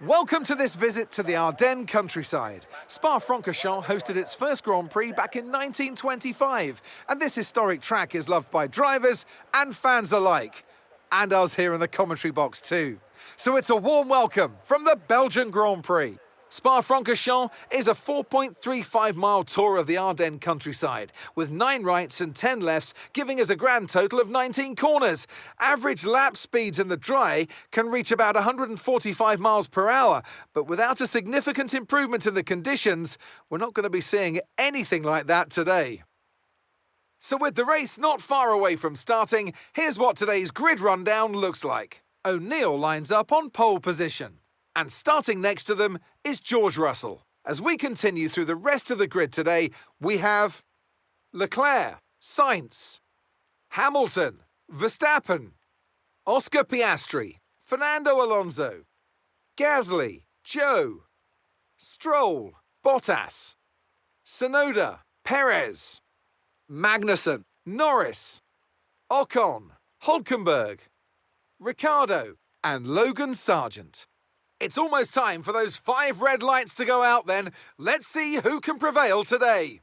Welcome to this visit to the Ardennes countryside. Spa-Francorchamps hosted its first Grand Prix back in 1925, and this historic track is loved by drivers and fans alike. And us here in the commentary box too. So it's a warm welcome from the Belgian Grand Prix. Spa-Francorchamps is a 4.35-mile tour of the Ardennes countryside, with 9 rights and 10 lefts, giving us a grand total of 19 corners. Average lap speeds in the dry can reach about 145 miles per hour, but without a significant improvement in the conditions, we're not going to be seeing anything like that today. So with the race not far away from starting, here's what today's grid rundown looks like. O'Neill lines up on pole position. And starting next to them is George Russell. As we continue through the rest of the grid today, we have Leclerc, Sainz, Hamilton, Verstappen, Oscar Piastri, Fernando Alonso, Gasly, Zhou, Stroll, Bottas, Tsunoda, Perez, Magnussen, Norris, Ocon, Hülkenberg, Ricciardo, and Logan Sargent. It's almost time for those 5 red lights to go out then. Let's see who can prevail today.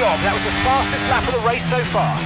job. That was the fastest lap of the race so far.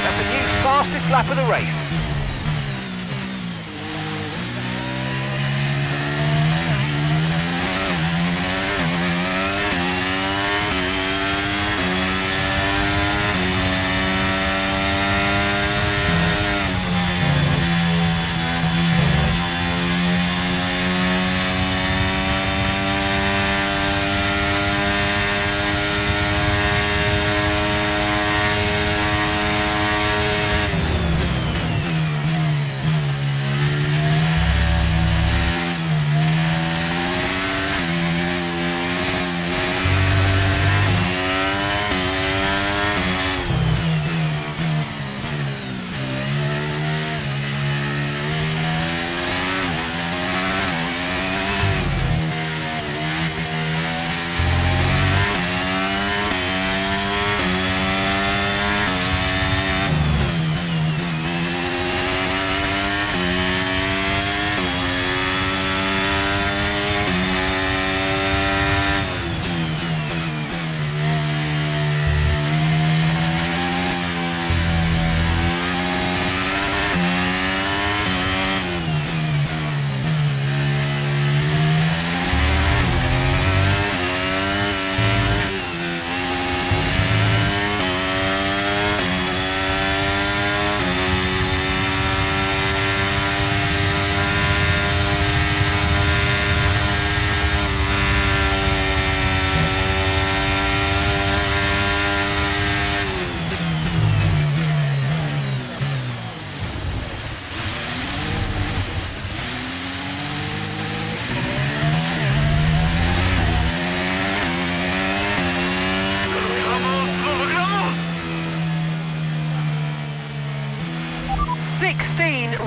That's a new fastest lap of the race.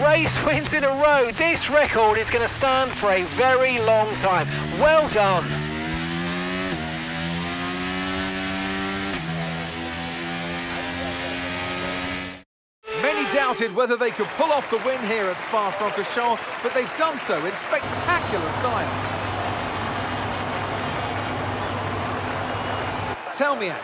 Race wins in a row. This record is going to stand for a very long time. Well done. Many doubted whether they could pull off the win here at Spa-Francorchamps, but they've done so in spectacular style. Tell me, Ant,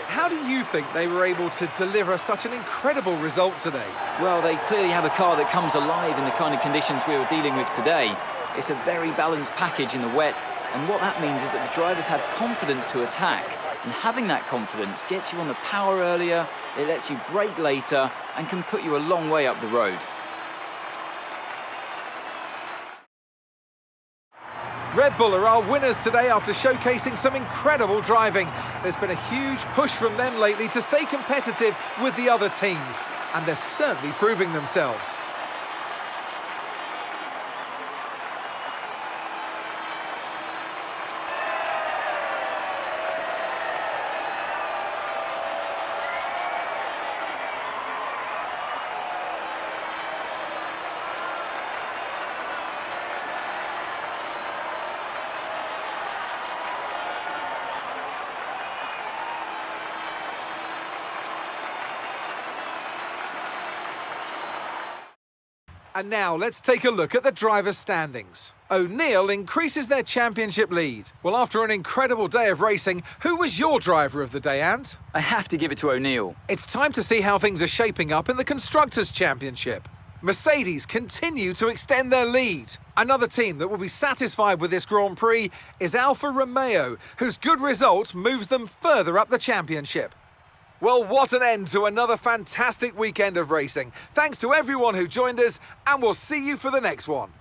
how do you think they were able to deliver such an incredible result today? Well, they clearly have a car that comes alive in the kind of conditions we were dealing with today. It's a very balanced package in the wet, and what that means is that the drivers have confidence to attack, and having that confidence gets you on the power earlier, it lets you brake later, and can put you a long way up the road. Red Bull are our winners today after showcasing some incredible driving. There's been a huge push from them lately to stay competitive with the other teams. and they're certainly proving themselves. And now let's take a look at the drivers' standings. O'Neill increases their championship lead. Well, after an incredible day of racing, who was your driver of the day, Ant? I have to give it to O'Neill. It's time to see how things are shaping up in the Constructors' Championship. Mercedes continue to extend their lead. Another team that will be satisfied with this Grand Prix is Alfa Romeo, whose good result moves them further up the championship. Well, what an end to another fantastic weekend of racing. Thanks to everyone who joined us, and we'll see you for the next one.